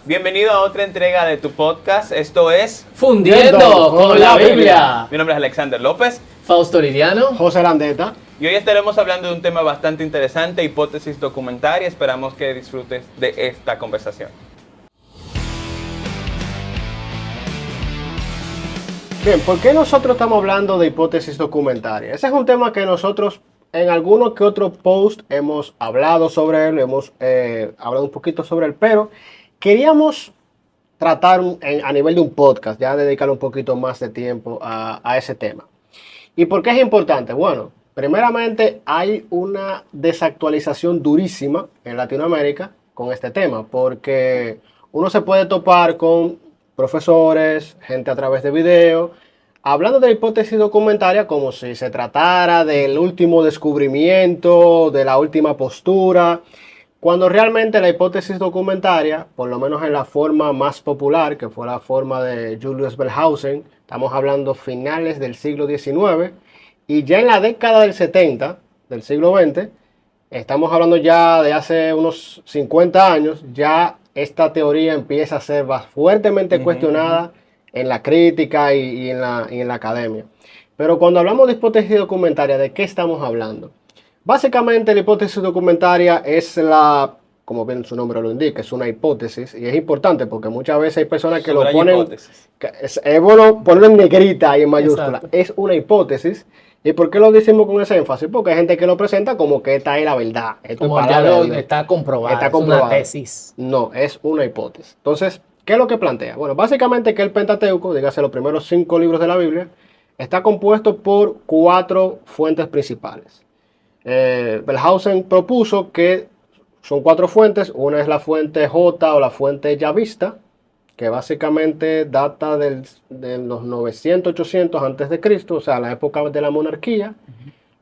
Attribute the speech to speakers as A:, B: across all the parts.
A: Bienvenido a otra entrega de tu podcast. Esto es
B: Fundiendo con la Biblia.
A: Mi nombre es Alexander López.
B: Fausto Liriano.
C: José Landeta.
A: Y hoy estaremos hablando de un tema bastante interesante, hipótesis documentaria. Esperamos que disfrutes de esta conversación.
C: Bien, ¿por qué nosotros estamos hablando de hipótesis documentarias? Ese es un tema que nosotros en alguno que otro post hemos hablado sobre él, hemos hablado un poquito sobre él, pero queríamos tratar a nivel de un podcast, ya dedicarle un poquito más de tiempo a ese tema. ¿Y por qué es importante? Bueno, primeramente hay una desactualización durísima en Latinoamérica con este tema, porque uno se puede topar con profesores, gente a través de video, hablando de hipótesis documentaria como si se tratara del último descubrimiento, de la última postura, cuando realmente la hipótesis documentaria, por lo menos en la forma más popular, que fue la forma de Julius Wellhausen, estamos hablando finales del siglo XIX, y ya en la década del 70 del siglo XX, estamos hablando ya de hace unos 50 años, ya esta teoría empieza a ser fuertemente cuestionada en la crítica y en la academia. Pero cuando hablamos de hipótesis documentaria, ¿de qué estamos hablando? Básicamente la hipótesis documentaria es como bien su nombre lo indica, es una hipótesis, y es importante porque muchas veces hay personas que lo ponen, es bueno ponerlo en negrita y en mayúscula. Exacto. Es una hipótesis. ¿Y por qué lo decimos con ese énfasis? Porque hay gente que lo presenta como que esta es la verdad.
B: Como ya está comprobado.
C: Está comprobado.
B: Es una tesis.
C: No, es una hipótesis. Entonces, ¿qué es lo que plantea? Bueno, básicamente que el Pentateuco, dígase los primeros 5 libros de la Biblia, está compuesto por 4 fuentes principales. Wellhausen propuso que son 4 fuentes. Una es la fuente J o la fuente Yavista, que básicamente data de los 900, 800 antes de Cristo, o sea, la época de la monarquía.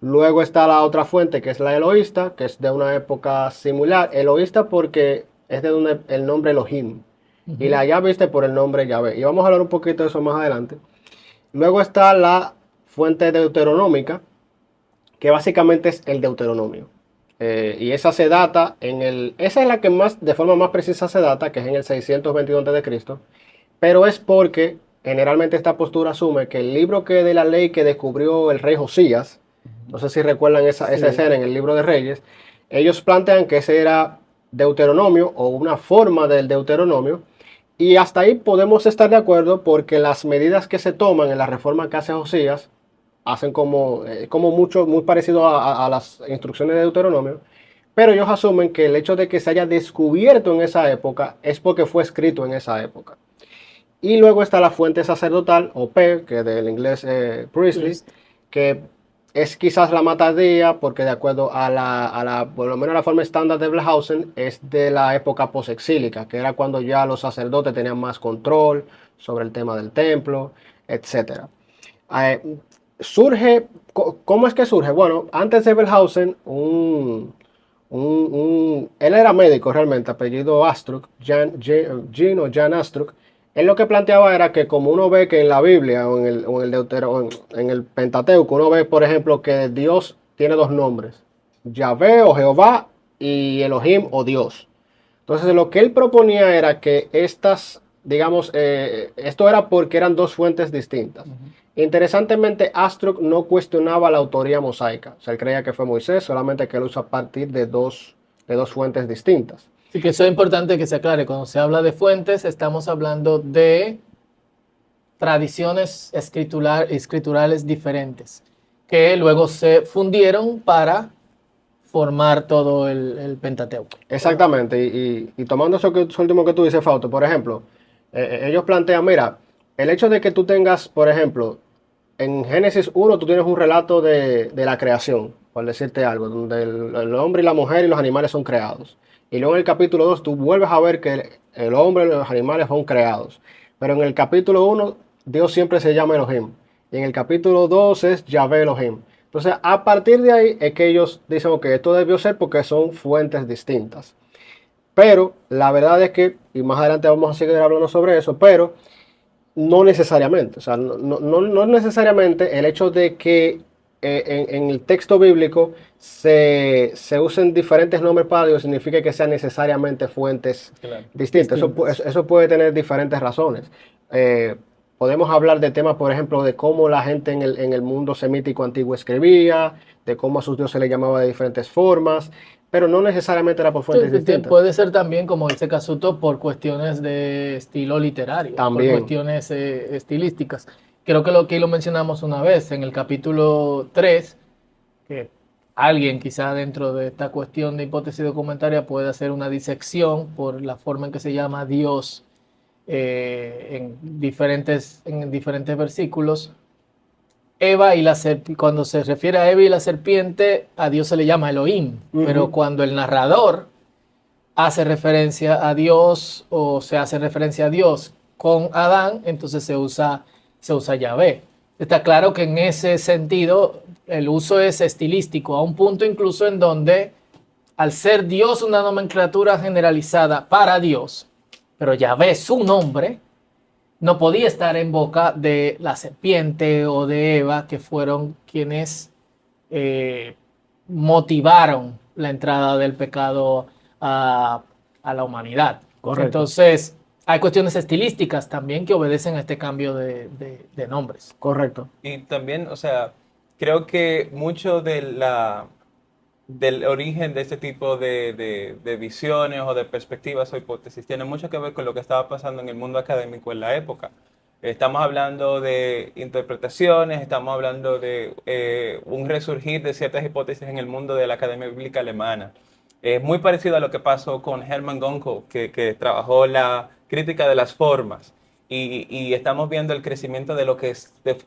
C: Luego está la otra fuente, que es la Eloísta, que es de una época similar. Eloísta porque es de donde el nombre Elohim. Y la Yavista por el nombre Yahvé. Y vamos a hablar un poquito de eso más adelante. Luego está la fuente deuteronómica, que básicamente es el Deuteronomio. Y esa se data esa es la que más, de forma más precisa se data, que es en el 622 a.C., pero es porque generalmente esta postura asume que el libro de la ley que descubrió el rey Josías, no sé si recuerdan esa escena en el libro de Reyes, ellos plantean que ese era Deuteronomio o una forma del Deuteronomio, y hasta ahí podemos estar de acuerdo porque las medidas que se toman en la reforma que hace Josías hacen muy parecido a las instrucciones de Deuteronomio, pero ellos asumen que el hecho de que se haya descubierto en esa época es porque fue escrito en esa época. Y luego está la fuente sacerdotal, o P, que del inglés priestly, que es quizás la más tardía, porque de acuerdo por lo menos la forma estándar de Wellhausen, es de la época posexílica, que era cuando ya los sacerdotes tenían más control sobre el tema del templo, etc. ¿Cómo es que surge? Bueno, antes de Wellhausen, él era médico realmente, apellido Astruc, Jan Astruc. Él lo que planteaba era que como uno ve que en la Biblia o en el Pentateuco, uno ve, por ejemplo, que Dios tiene 2 nombres, Yahvé o Jehová y Elohim o Dios. Entonces lo que él proponía era que esto era porque eran 2 fuentes distintas. Interesantemente, Astruc no cuestionaba la autoría mosaica. O sea, él creía que fue Moisés, solamente que él usa a partir de dos fuentes distintas.
B: Sí, que eso es importante que se aclare. Cuando se habla de fuentes, estamos hablando de tradiciones escriturales diferentes, que luego se fundieron para formar todo el Pentateuco.
C: Exactamente. Y tomando eso último que tú dices, Fausto, por ejemplo, ellos plantean, mira, el hecho de que tú tengas, por ejemplo, en Génesis 1 tú tienes un relato de la creación, por decirte algo, donde el hombre y la mujer y los animales son creados. Y luego en el capítulo 2 tú vuelves a ver que el hombre y los animales son creados. Pero en el capítulo 1 Dios siempre se llama Elohim. Y en el capítulo 2 es Yahvé Elohim. Entonces a partir de ahí es que ellos dicen que esto debió ser porque son fuentes distintas. Pero la verdad es que, y más adelante vamos a seguir hablando sobre eso, pero no necesariamente. O sea, no necesariamente el hecho de que en el texto bíblico se usen diferentes nombres para Dios, significa que sean necesariamente fuentes
A: Claro.
C: distintas. Eso puede tener diferentes razones. Eh, Podemos hablar de temas, por ejemplo, de cómo la gente en el mundo semítico antiguo escribía, de cómo a sus dioses se les llamaba de diferentes formas, pero no necesariamente era por fuentes distintas.
B: Puede ser también, como dice Casuto, por cuestiones de estilo literario,
C: También.
B: por cuestiones estilísticas. Creo que lo mencionamos una vez en el capítulo 3, que alguien quizá dentro de esta cuestión de hipótesis documentaria puede hacer una disección por la forma en que se llama Dios en diferentes versículos. Cuando se refiere a Eva y la serpiente, a Dios se le llama Elohim, pero cuando el narrador hace referencia a Dios o se hace referencia a Dios con Adán, entonces se usa Yahvé. Está claro que en ese sentido el uso es estilístico, a un punto incluso en donde, al ser Dios una nomenclatura generalizada para Dios, pero Yahvé es su nombre, no podía estar en boca de la serpiente o de Eva, que fueron quienes motivaron la entrada del pecado a la humanidad.
C: Correcto.
B: Entonces, hay cuestiones estilísticas también que obedecen a este cambio de nombres.
C: Correcto.
A: Y también, o sea, creo que mucho del origen de este tipo de visiones o de perspectivas o hipótesis tiene mucho que ver con lo que estaba pasando en el mundo académico en la época. Estamos hablando de interpretaciones, estamos hablando de un resurgir de ciertas hipótesis en el mundo de la Academia Bíblica Alemana. Es muy parecido a lo que pasó con Hermann Goncourt, que trabajó la crítica de las formas. Y estamos viendo el crecimiento de lo que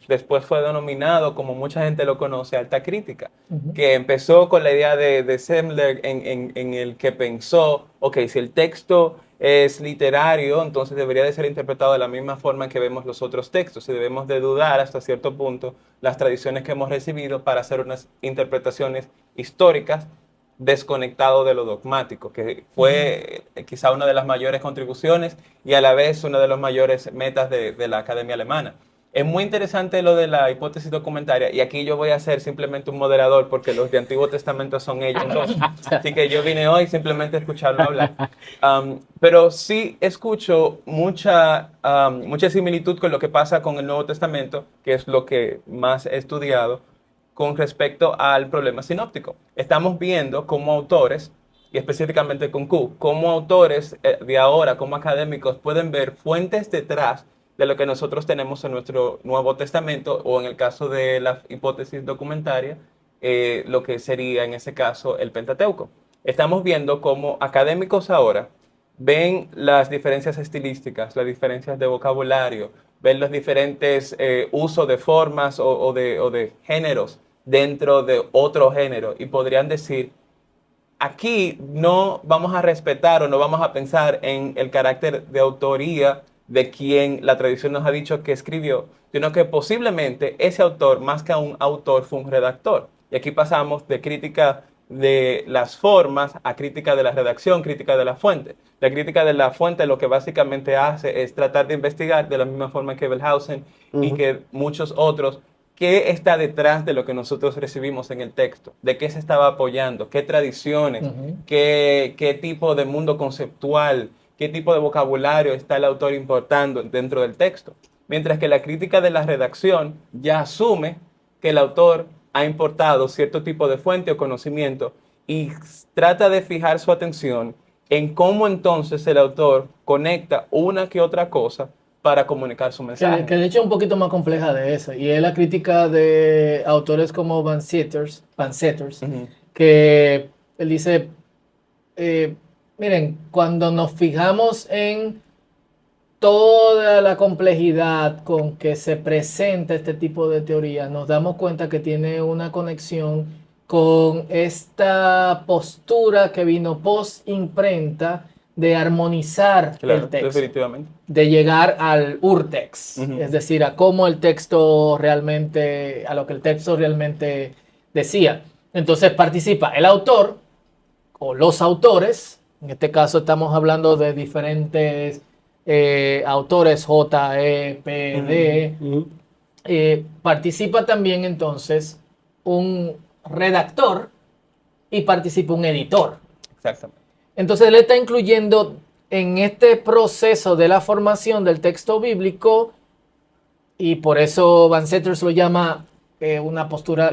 A: después fue denominado, como mucha gente lo conoce, alta crítica, que empezó con la idea de Semler en el que pensó, ok, si el texto es literario, entonces debería de ser interpretado de la misma forma en que vemos los otros textos y debemos de dudar hasta cierto punto las tradiciones que hemos recibido para hacer unas interpretaciones históricas desconectado de lo dogmático, que fue quizá una de las mayores contribuciones y a la vez una de las mayores metas de la Academia Alemana. Es muy interesante lo de la hipótesis documentaria y aquí yo voy a ser simplemente un moderador porque los de Antiguo Testamento son ellos dos. Así que yo vine hoy simplemente a escucharlo hablar. Pero sí escucho mucha similitud con lo que pasa con el Nuevo Testamento, que es lo que más he estudiado, con respecto al problema sinóptico. Estamos viendo cómo autores, y específicamente con Q, cómo autores de ahora, como académicos, pueden ver fuentes detrás de lo que nosotros tenemos en nuestro Nuevo Testamento, o en el caso de la hipótesis documentaria, lo que sería en ese caso el Pentateuco. Estamos viendo cómo académicos ahora ven las diferencias estilísticas, las diferencias de vocabulario, ven los diferentes usos de formas o de géneros dentro de otro género y podrían decir, aquí no vamos a respetar o no vamos a pensar en el carácter de autoría de quien la tradición nos ha dicho que escribió, sino que posiblemente ese autor, más que un autor, fue un redactor. Y aquí pasamos de crítica de las formas a crítica de la redacción, crítica de la fuente. La crítica de la fuente lo que básicamente hace es tratar de investigar de la misma forma que Wellhausen y que muchos otros, qué está detrás de lo que nosotros recibimos en el texto, de qué se estaba apoyando, qué tradiciones, qué tipo de mundo conceptual, qué tipo de vocabulario está el autor importando dentro del texto. Mientras que la crítica de la redacción ya asume que el autor ha importado cierto tipo de fuente o conocimiento y trata de fijar su atención en cómo entonces el autor conecta una que otra cosa para comunicar su mensaje.
B: Que de hecho es un poquito más compleja de eso, y es la crítica de autores como Van Seters, que él dice, miren, cuando nos fijamos en toda la complejidad con que se presenta este tipo de teoría, nos damos cuenta que tiene una conexión con esta postura que vino post imprenta de armonizar
A: Claro,
B: el texto,
A: definitivamente.
B: de llegar al urtext, es decir, a cómo el texto realmente, a lo que el texto realmente decía. Entonces participa el autor o los autores, en este caso estamos hablando de diferentes autores, J, E, P, D. Participa también entonces un redactor y participa un editor.
A: Exactamente.
B: Entonces él está incluyendo en este proceso de la formación del texto bíblico, y por eso Van Seters lo llama una postura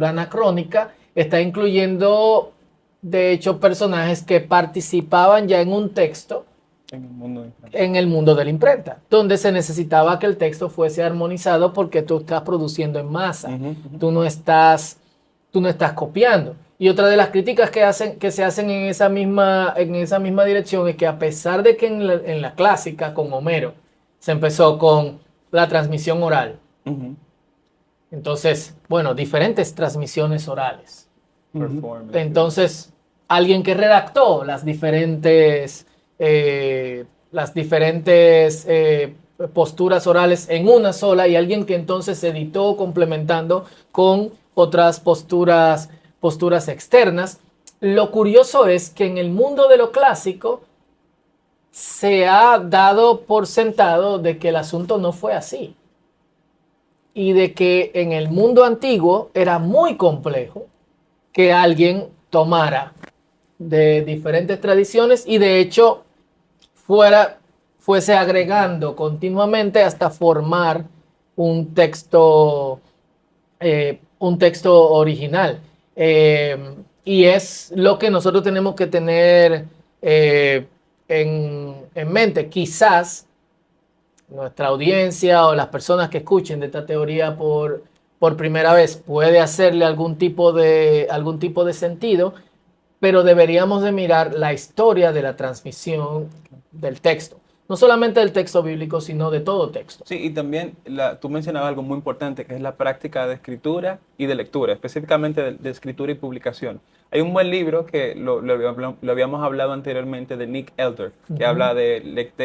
B: anacrónica, está incluyendo de hecho personajes que participaban ya en un texto en el mundo de la imprenta, donde se necesitaba que el texto fuese armonizado porque tú estás produciendo en masa, tú no estás copiando. Y otra de las críticas que se hacen en esa misma dirección es que, a pesar de que en la clásica con Homero se empezó con la transmisión oral, entonces, bueno, diferentes transmisiones orales. Entonces, alguien que redactó las diferentes posturas orales en una sola, y alguien que entonces editó complementando con otras posturas externas. Lo curioso es que en el mundo de lo clásico se ha dado por sentado de que el asunto no fue así, y de que en el mundo antiguo era muy complejo que alguien tomara de diferentes tradiciones y de hecho fuese agregando continuamente hasta formar un texto original. Y es lo que nosotros tenemos que tener en mente. Quizás nuestra audiencia o las personas que escuchen de esta teoría por primera vez puede hacerle algún tipo de sentido, pero deberíamos de mirar la historia de la transmisión del texto. No solamente del texto bíblico, sino de todo texto.
A: Sí, y también tú mencionabas algo muy importante, que es la práctica de escritura y de lectura, específicamente de escritura y publicación. Hay un buen libro que lo habíamos hablado anteriormente, de Nick Elder, que habla de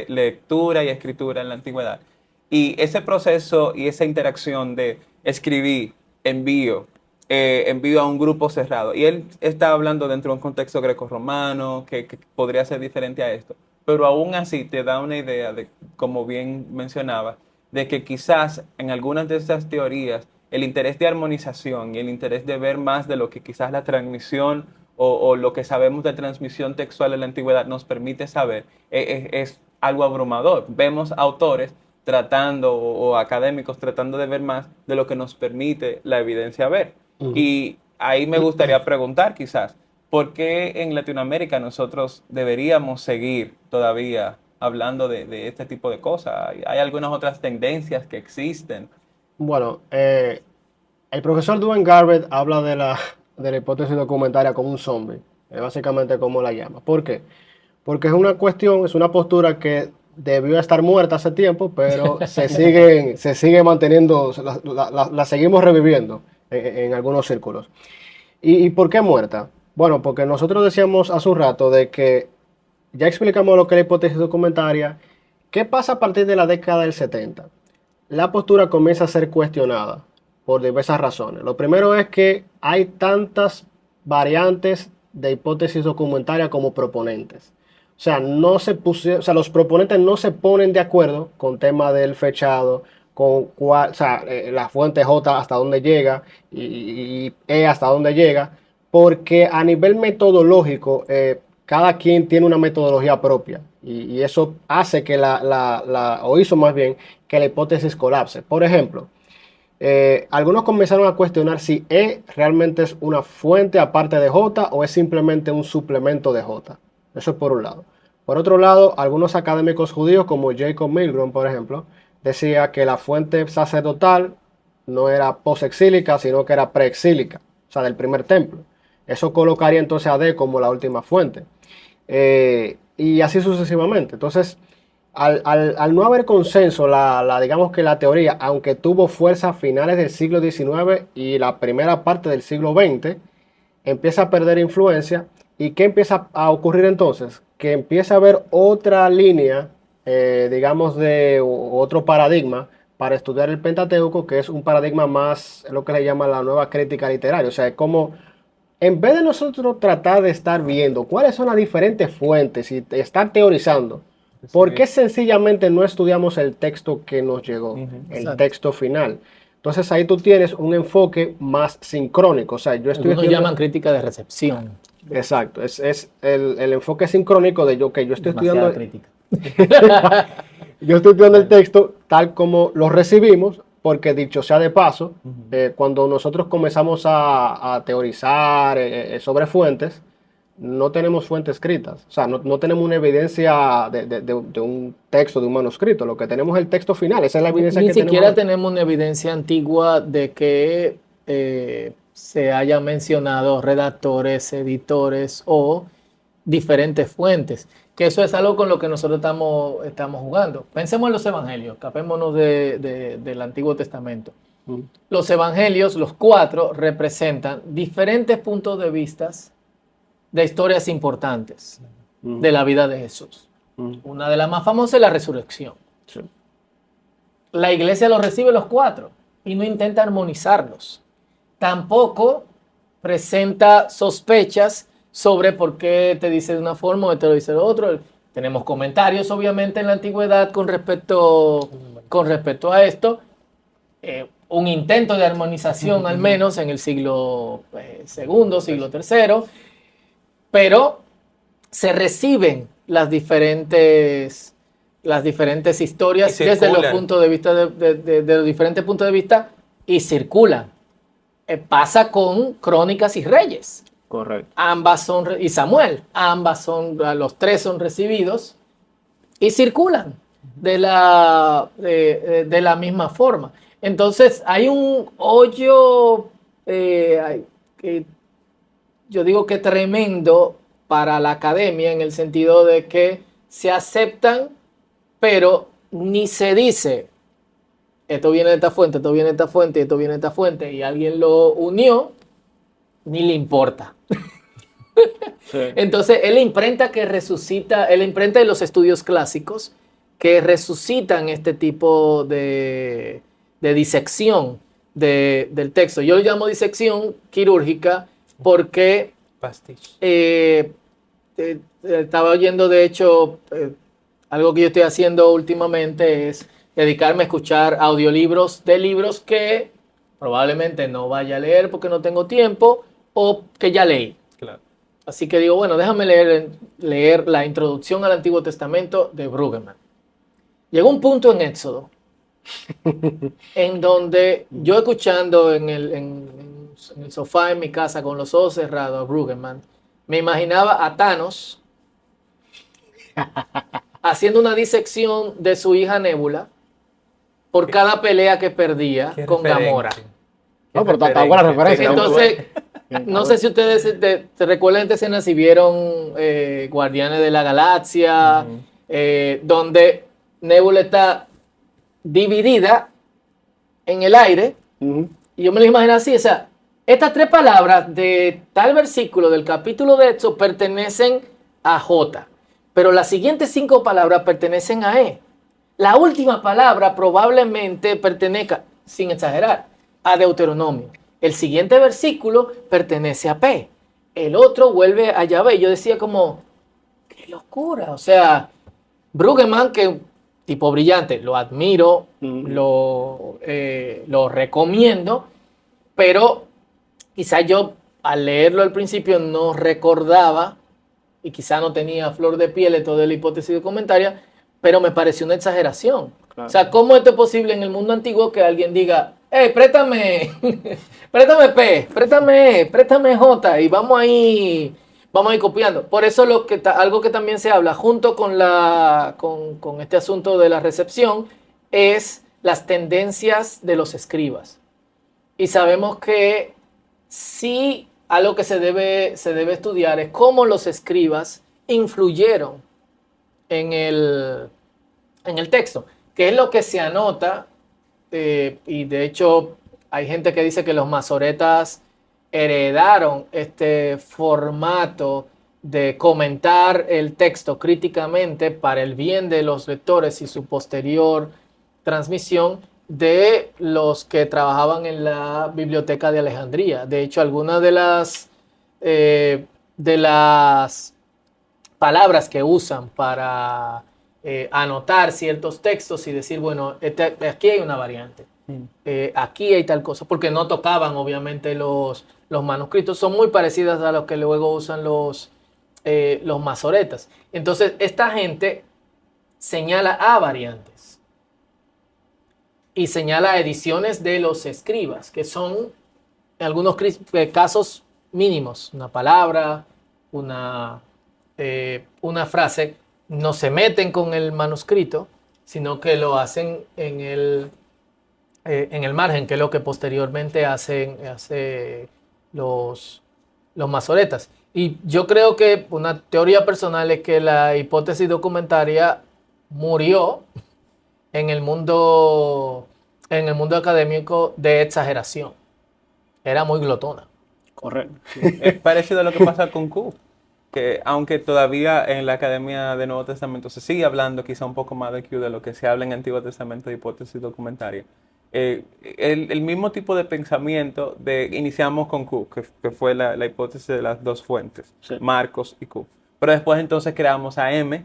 A: lectura y escritura en la antigüedad. Y ese proceso y esa interacción de escribir, envío a un grupo cerrado. Y él está hablando dentro de un contexto grecorromano que podría ser diferente a esto. Pero aún así te da una idea de, como bien mencionaba, de que quizás en algunas de estas teorías el interés de armonización y el interés de ver más de lo que quizás la transmisión o lo que sabemos de transmisión textual en la antigüedad nos permite saber, es algo abrumador. Vemos autores tratando o académicos tratando de ver más de lo que nos permite la evidencia ver. Y ahí me gustaría preguntar quizás, ¿por qué en Latinoamérica nosotros deberíamos seguir todavía hablando de este tipo de cosas? ¿Hay algunas otras tendencias que existen?
C: Bueno, el profesor Duane Garrett habla de la hipótesis documentaria como un zombie, es básicamente como la llama. ¿Por qué? Porque es una postura que debió estar muerta hace tiempo, pero se sigue manteniendo, la seguimos reviviendo en algunos círculos. ¿Y por qué muerta? Bueno, porque nosotros decíamos hace un rato de que ya explicamos lo que es la hipótesis documentaria. ¿Qué pasa a partir de la década del 70? La postura comienza a ser cuestionada por diversas razones. Lo primero es que hay tantas variantes de hipótesis documentaria como proponentes. O sea, los proponentes no se ponen de acuerdo con tema del fechado, con la fuente J hasta dónde llega y E hasta dónde llega, porque a nivel metodológico cada quien tiene una metodología propia y eso hace que o hizo más bien que la hipótesis colapse. Por ejemplo, algunos comenzaron a cuestionar si E realmente es una fuente aparte de J o es simplemente un suplemento de J. Eso es por un lado. Por otro lado, algunos académicos judíos como Jacob Milgrom, por ejemplo, decía que la fuente sacerdotal no era posexílica, sino que era preexílica, o sea, del primer templo. Eso colocaría entonces a D como la última fuente. Y así sucesivamente. Entonces, al no haber consenso, digamos que la teoría, aunque tuvo fuerza a finales del siglo XIX y la primera parte del siglo XX, empieza a perder influencia. ¿Y qué empieza a ocurrir entonces? Que empieza a haber otra línea, digamos, de otro paradigma para estudiar el Pentateuco, que es un paradigma más, lo que le llaman la nueva crítica literaria. O sea, es como, en vez de nosotros tratar de estar viendo cuáles son las diferentes fuentes y estar teorizando, ¿por qué sencillamente no estudiamos el texto que nos llegó, el texto final? Entonces ahí tú tienes un enfoque más sincrónico. O sea, yo estoy
B: Algunos llaman crítica de recepción.
C: Exacto, es el enfoque sincrónico de yo que yo estoy
B: Demasiada
C: estudiando.
B: crítica.
C: Yo estoy estudiando el texto tal como lo recibimos, porque dicho sea de paso, cuando nosotros comenzamos a teorizar sobre fuentes, no tenemos fuentes escritas. O sea, no tenemos una evidencia de un texto, de un manuscrito. Lo que tenemos es el texto final. Esa es la evidencia
B: Ni
C: que
B: siquiera
C: tenemos.
B: tenemos una evidencia antigua de que se haya mencionado redactores, editores o diferentes fuentes. Que eso es algo con lo que nosotros estamos jugando. Pensemos en los evangelios, capémonos del Antiguo Testamento.
C: Mm,
B: Los evangelios, los 4, representan diferentes puntos de vista de historias importantes
C: mm,
B: de la vida de Jesús.
C: mm,
B: Una de las más famosas es la resurrección.
C: sí,
B: La iglesia los recibe los 4 y no intenta armonizarlos. Tampoco presenta sospechas sobre por qué te dice de una forma o te lo dice de otro. Tenemos comentarios, obviamente, en la antigüedad con respecto a esto. Un intento de armonización, al menos en el siglo II, siglo III, pero se reciben las diferentes historias desde los puntos de vista de los diferentes puntos de vista y circulan. Pasa con Crónicas y Reyes.
C: correcto.
B: Ambas son, y Samuel, los 3 son recibidos y circulan de la misma forma. Entonces hay un hoyo, yo digo que tremendo para la academia, en el sentido de que se aceptan, pero ni se dice, esto viene de esta fuente, esto viene de esta fuente, esto viene de esta fuente, y alguien lo unió, ni le importa.
C: Sí.
B: Entonces, es la imprenta que resucita, es la imprenta de los estudios clásicos que resucitan este tipo de disección del texto. Yo lo llamo disección quirúrgica porque estaba oyendo, de hecho, algo que yo estoy haciendo últimamente es dedicarme a escuchar audiolibros de libros que probablemente no vaya a leer porque no tengo tiempo o que ya leí.
A: Claro.
B: Así que digo, bueno, déjame leer la introducción al Antiguo Testamento de Brueggemann. Llegó un punto en Éxodo en donde yo, escuchando en el sofá en mi casa con los ojos cerrados a Brueggemann, me imaginaba a Thanos haciendo una disección de su hija Nebula por cada pelea que perdía con Gamora.
C: No, pero está buena referencia.
B: Entonces, no sé si ustedes te recuerdan esta escena, si vieron Guardianes de la Galaxia, donde Nebula está dividida en el aire, y yo me lo imagino así, o sea, estas 3 palabras de tal versículo del capítulo de Éxodo pertenecen a J, pero las siguientes 5 palabras pertenecen a E. La última palabra probablemente pertenezca, sin exagerar, a Deuteronomio. El siguiente versículo pertenece a P. El otro vuelve a Yahvé. Yo decía como, qué locura. O sea, Brueggemann, que tipo brillante, lo admiro, lo recomiendo, pero quizá yo al leerlo al principio no recordaba y quizá no tenía a flor de piel de toda la hipótesis documentaria, pero me pareció una exageración. Claro. O sea, ¿cómo esto es posible en el mundo antiguo que alguien diga, préstame P, préstame J, y vamos ahí copiando? Por eso algo que también se habla junto con este asunto de la recepción es las tendencias de los escribas. Y sabemos que sí, algo que se debe estudiar es cómo los escribas influyeron en el texto, que es lo que se anota, y de hecho hay gente que dice que los masoretas heredaron este formato de comentar el texto críticamente para el bien de los lectores y su posterior transmisión de los que trabajaban en la biblioteca de Alejandría. De hecho, algunas de las palabras que usan para anotar ciertos textos y decir, bueno, aquí hay una variante. aquí hay tal cosa, porque no tocaban obviamente los manuscritos, son muy parecidas a los que luego usan los masoretas. Entonces, esta gente señala a variantes y señala ediciones de los escribas, que son en algunos casos mínimos, una palabra, una frase, no se meten con el manuscrito, sino que lo hacen en el margen, que es lo que posteriormente hacen los masoretas. Y yo creo que una teoría personal es que la hipótesis documentaria murió en el mundo académico de exageración. Era muy glotona.
C: Correcto.
A: Es parecido a lo que pasa con Q, que aunque todavía en la Academia de Nuevo Testamento se sigue hablando quizá un poco más de Q de lo que se habla en Antiguo Testamento de hipótesis documentaria, el mismo tipo de pensamiento iniciamos con Q, que fue la hipótesis de las dos fuentes,
C: Sí.
A: Marcos y Q. Pero después entonces creamos a M,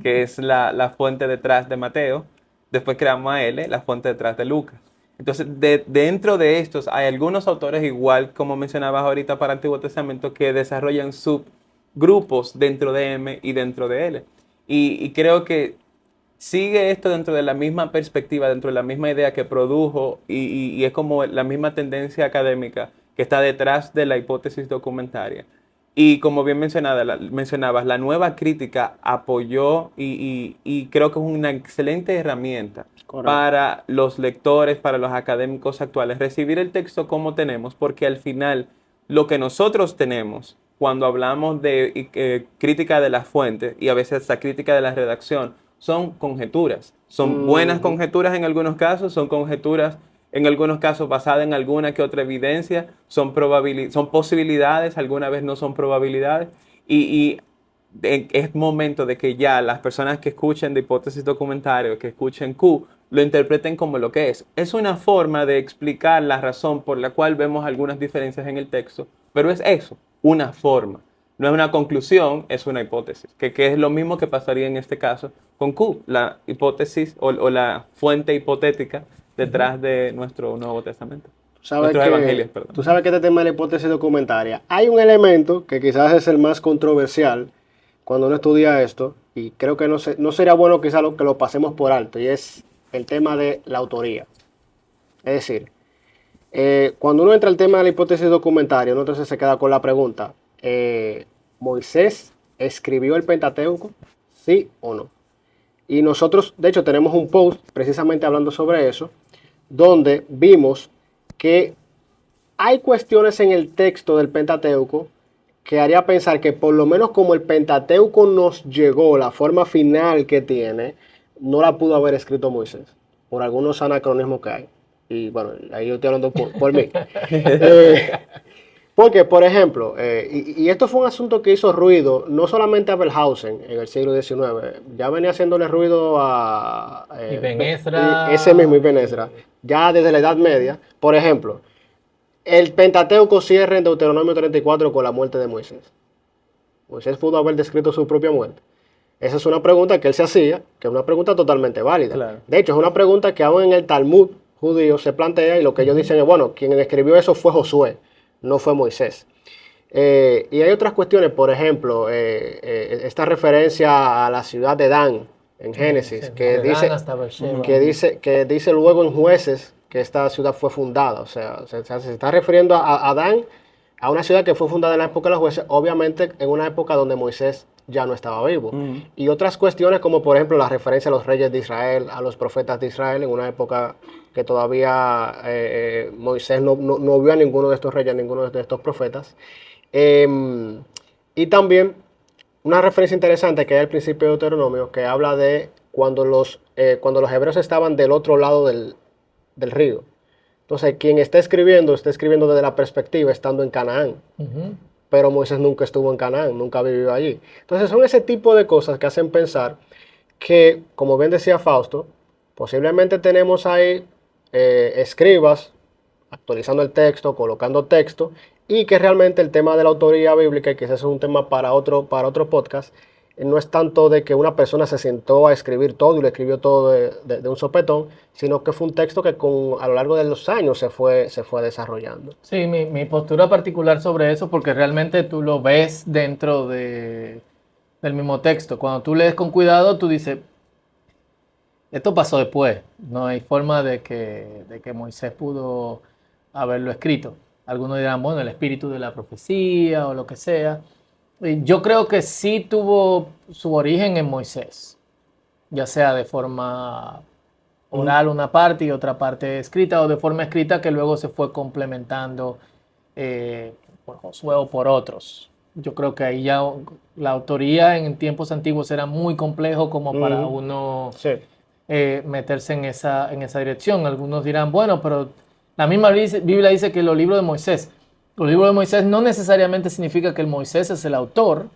A: que es la fuente detrás de Mateo. Después creamos a L, la fuente detrás de Lucas. Entonces, dentro de estos hay algunos autores igual, como mencionabas ahorita para Antiguo Testamento, que desarrollan subgrupos dentro de M y dentro de L. Y creo que sigue esto dentro de la misma perspectiva, dentro de la misma idea que produjo y es como la misma tendencia académica que está detrás de la hipótesis documentaria. Y como bien mencionabas, la nueva crítica apoyó y creo que es una excelente herramienta
C: Correcto.
A: para los lectores, para los académicos actuales, recibir el texto como tenemos, porque al final lo que nosotros tenemos cuando hablamos de crítica de las fuentes y a veces la crítica de la redacción son conjeturas. Son buenas conjeturas en algunos casos, son conjeturas en algunos casos basadas en alguna que otra evidencia, son posibilidades, alguna vez no son probabilidades, y es momento de que ya las personas que escuchen de hipótesis documentario, que escuchen Q, lo interpreten como lo que es. Es una forma de explicar la razón por la cual vemos algunas diferencias en el texto, pero es eso, una forma. No es una conclusión, es una hipótesis, que es lo mismo que pasaría en este caso con Q, la hipótesis o la fuente hipotética detrás de nuestro Nuevo Testamento. Nuestros evangelios, perdón.
C: Tú sabes que este tema de la hipótesis documentaria, hay un elemento que quizás es el más controversial cuando uno estudia esto, y creo que no sería bueno quizás que lo pasemos por alto, y es el tema de la autoría. Es decir, cuando uno entra al tema de la hipótesis documentaria, uno entonces se queda con la pregunta, ¿Moisés escribió el Pentateuco? ¿Sí o no? Y nosotros, de hecho, tenemos un post precisamente hablando sobre eso, donde vimos que hay cuestiones en el texto del Pentateuco que haría pensar que por lo menos como el Pentateuco nos llegó, la forma final que tiene, no la pudo haber escrito Moisés, por algunos anacronismos que hay. Y bueno, ahí yo estoy hablando por mí. Porque, por ejemplo, y esto fue un asunto que hizo ruido, no solamente a Wellhausen en el siglo XIX, ya venía haciéndole ruido a...
B: Ibn Ezra.
C: Ese mismo Ibn Ezra, ya desde la Edad Media. Por ejemplo, el Pentateuco cierra en Deuteronomio 34 con la muerte de Moisés. Moisés pudo haber descrito su propia muerte. Esa es una pregunta que él se hacía, que es una pregunta totalmente válida. Claro. De hecho, es una pregunta que aún en el Talmud judío se plantea y lo que ellos dicen es, bueno, quien escribió eso fue Josué, no fue Moisés. Y hay otras cuestiones, por ejemplo, esta referencia a la ciudad de Dan en Génesis, que dice luego en Jueces que esta ciudad fue fundada. O sea, se está refiriendo a Dan, a una ciudad que fue fundada en la época de los jueces, obviamente en una época donde Moisés ya no estaba vivo. Y otras cuestiones como por ejemplo la referencia a los reyes de Israel, a los profetas de Israel, en una época que todavía Moisés no vio a ninguno de estos reyes, a ninguno de estos profetas. Y también una referencia interesante que hay al principio de Deuteronomio, que habla de cuando los hebreos estaban del otro lado del río. Entonces, quien está escribiendo desde la perspectiva estando en Canaán. Pero Moisés nunca estuvo en Canaán, nunca vivió allí. Entonces, son ese tipo de cosas que hacen pensar que, como bien decía Fausto, posiblemente tenemos ahí escribas actualizando el texto, colocando texto, y que realmente el tema de la autoría bíblica, y quizás es un tema para otro podcast, no es tanto de que una persona se sentó a escribir todo y lo escribió todo de un sopetón, sino que fue un texto que a lo largo de los años se fue desarrollando.
B: Sí, mi postura particular sobre eso, porque realmente tú lo ves dentro del mismo texto. Cuando tú lees con cuidado, tú dices, esto pasó después. No hay forma de que Moisés pudo haberlo escrito. Algunos dirán, bueno, el espíritu de la profecía o lo que sea. Y yo creo que sí tuvo su origen en Moisés, ya sea de forma oral una parte y otra parte escrita, o de forma escrita que luego se fue complementando por Josué o por otros. Yo creo que ahí ya la autoría en tiempos antiguos era muy complejo como para uno
C: Sí.
B: meterse en esa dirección. Algunos dirán, bueno, pero la misma Biblia dice que los libros de Moisés, los libros de Moisés no necesariamente significa que el Moisés es el autor,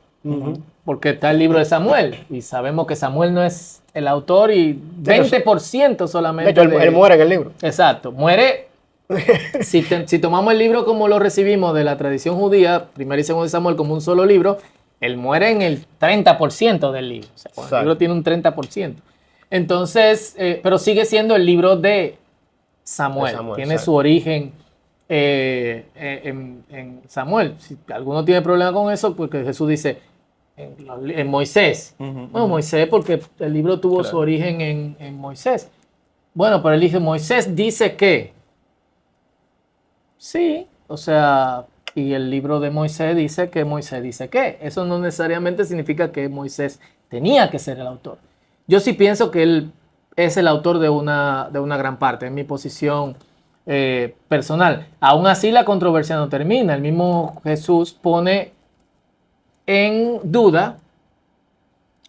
B: porque está el libro de Samuel, y sabemos que Samuel no es el autor y 20% solamente.
C: De hecho, él muere en el libro.
B: Exacto, muere. Si tomamos el libro como lo recibimos de la tradición judía, primero y segundo de Samuel como un solo libro, él muere en el 30% del libro. O sea, el libro tiene un 30%. Entonces, pero sigue siendo el libro de Samuel. Tiene su origen en Samuel. Si alguno tiene problema con eso, porque Jesús dice en Moisés. Bueno, Moisés, porque el libro tuvo su origen en Moisés. Bueno, pero él dice, Moisés dice que. Sí, o sea, y el libro de Moisés dice que Moisés dice que. Eso no necesariamente significa que Moisés tenía que ser el autor. Yo sí pienso que él es el autor de una gran parte, en mi posición personal. Aún así la controversia no termina. El mismo Jesús pone en duda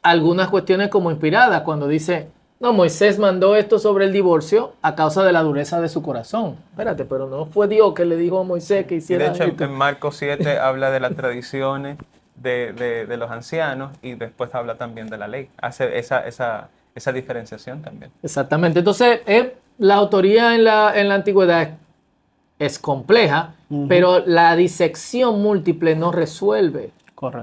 B: algunas cuestiones como inspiradas cuando dice, no, Moisés mandó esto sobre el divorcio a causa de la dureza de su corazón. Espérate, pero no fue Dios que le dijo a Moisés que hiciera
A: esto. De hecho,
B: esto.
A: en Marcos 7 habla de las tradiciones de los ancianos y después habla también de la ley. Hace esa diferenciación también.
B: Exactamente. Entonces, la autoría en la antigüedad es compleja, pero la disección múltiple no resuelve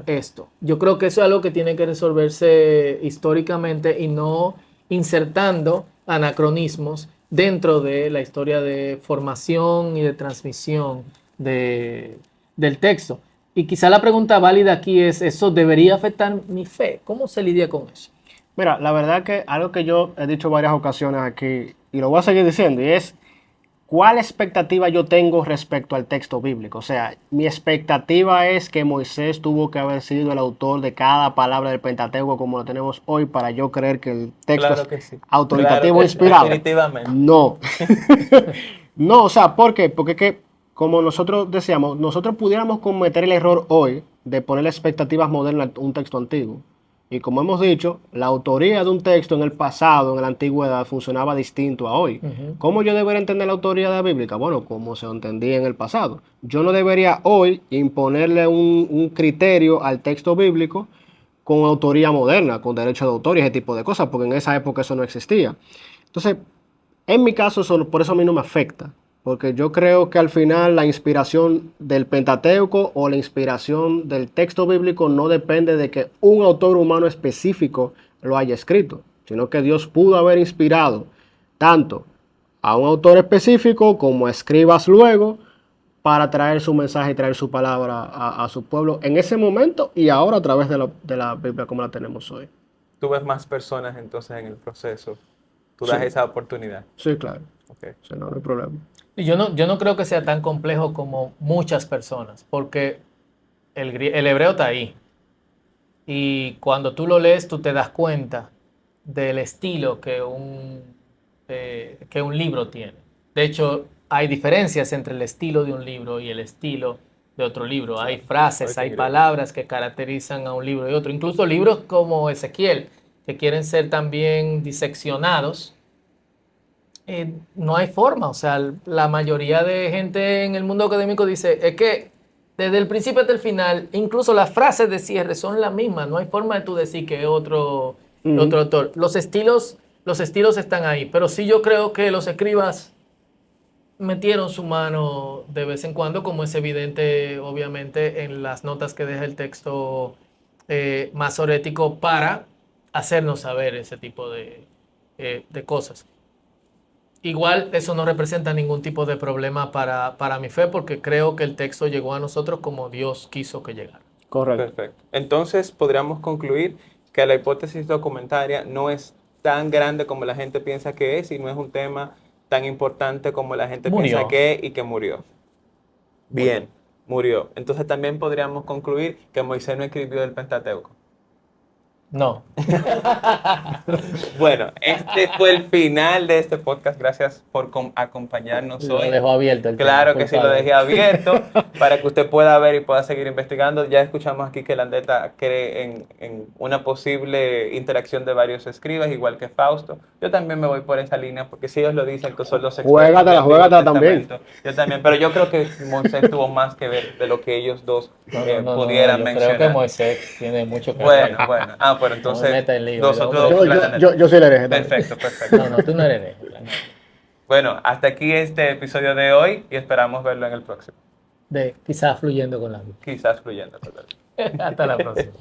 B: esto. Yo creo que eso es algo que tiene que resolverse históricamente y no insertando anacronismos dentro de la historia de formación y de transmisión del texto. Y quizá la pregunta válida aquí es, ¿eso debería afectar mi fe? ¿Cómo se lidia con eso?
C: Mira, la verdad que algo que yo he dicho varias ocasiones aquí, y lo voy a seguir diciendo, y es, ¿cuál expectativa yo tengo respecto al texto bíblico? O sea, mi expectativa es que Moisés tuvo que haber sido el autor de cada palabra del Pentateuco como lo tenemos hoy para yo creer que el texto es autoritativo e inspirado.
A: Definitivamente.
C: No. No, o sea, ¿por qué? Porque que, como nosotros decíamos, nosotros pudiéramos cometer el error hoy de poner expectativas modernas a un texto antiguo. Y como hemos dicho, la autoría de un texto en el pasado, en la antigüedad, funcionaba distinto a hoy. ¿Cómo yo debería entender la autoría de la bíblica? Bueno, como se entendía en el pasado. Yo no debería hoy imponerle un criterio al texto bíblico con autoría moderna, con derecho de autor y ese tipo de cosas, porque en esa época eso no existía. Entonces, en mi caso, por eso a mí no me afecta. Porque yo creo que al final la inspiración del Pentateuco o la inspiración del texto bíblico no depende de que un autor humano específico lo haya escrito, sino que Dios pudo haber inspirado tanto a un autor específico como a escribas luego para traer su mensaje y traer su palabra a su pueblo en ese momento y ahora a través de la Biblia como la tenemos hoy.
A: Tú ves más personas entonces en el proceso. Tú das esa oportunidad.
C: Sí, claro.
A: Okay.
C: O sea, no hay problema.
B: Yo no creo que sea tan complejo como muchas personas, porque el hebreo está ahí. Y cuando tú lo lees, tú te das cuenta del estilo que un libro tiene. De hecho, hay diferencias entre el estilo de un libro y el estilo de otro libro. Hay frases, hay palabras que caracterizan a un libro y otro. Incluso libros como Ezequiel, que quieren ser también diseccionados. No hay forma, o sea, la mayoría de gente en el mundo académico dice, es que desde el principio hasta el final, incluso las frases de cierre son las mismas, no hay forma de tú decir que otro autor. Los estilos están ahí, pero sí yo creo que los escribas metieron su mano de vez en cuando, como es evidente, obviamente, en las notas que deja el texto masorético para hacernos saber ese tipo de cosas. Igual eso no representa ningún tipo de problema para mi fe porque creo que el texto llegó a nosotros como Dios quiso que llegara.
C: Correcto.
A: Perfecto. Entonces podríamos concluir que la hipótesis documentaria no es tan grande como la gente piensa que es y no es un tema tan importante como la gente
B: Murió.
A: piensa que es y que murió. Bien, murió. Entonces también podríamos concluir que Moisés no escribió el Pentateuco.
B: No.
A: Bueno, este fue el final de este podcast. Gracias por acompañarnos
B: Lo
A: hoy.
B: dejó abierto el
A: Claro
B: tema,
A: que sí, lo
B: culpable.
A: dejé abierto para que usted pueda ver y pueda seguir investigando. Ya escuchamos aquí que Landeta cree en una posible interacción de varios escribas, igual que Fausto. Yo también me voy por esa línea, porque si ellos lo dicen que son los expertos
C: Juégatela,
A: del Antiguo
C: juégatela también.
A: Testamento, yo también, pero yo creo que Moisés tuvo más que ver de lo que ellos dos pudieran
B: yo
A: mencionar.
B: creo que Moisés tiene mucho que
A: Bueno,
B: ver.
A: bueno. Ah, pero
B: No me
A: entonces
B: meta en lío,
A: nosotros...
B: hombre.
C: Yo soy el hereje también.
A: Perfecto, perfecto.
B: No, tú no eres hereje.
A: Bueno, hasta aquí este episodio de hoy y esperamos verlo en el próximo.
B: Quizás fluyendo con la vida.
A: Quizás fluyendo. Total.
B: Hasta la próxima.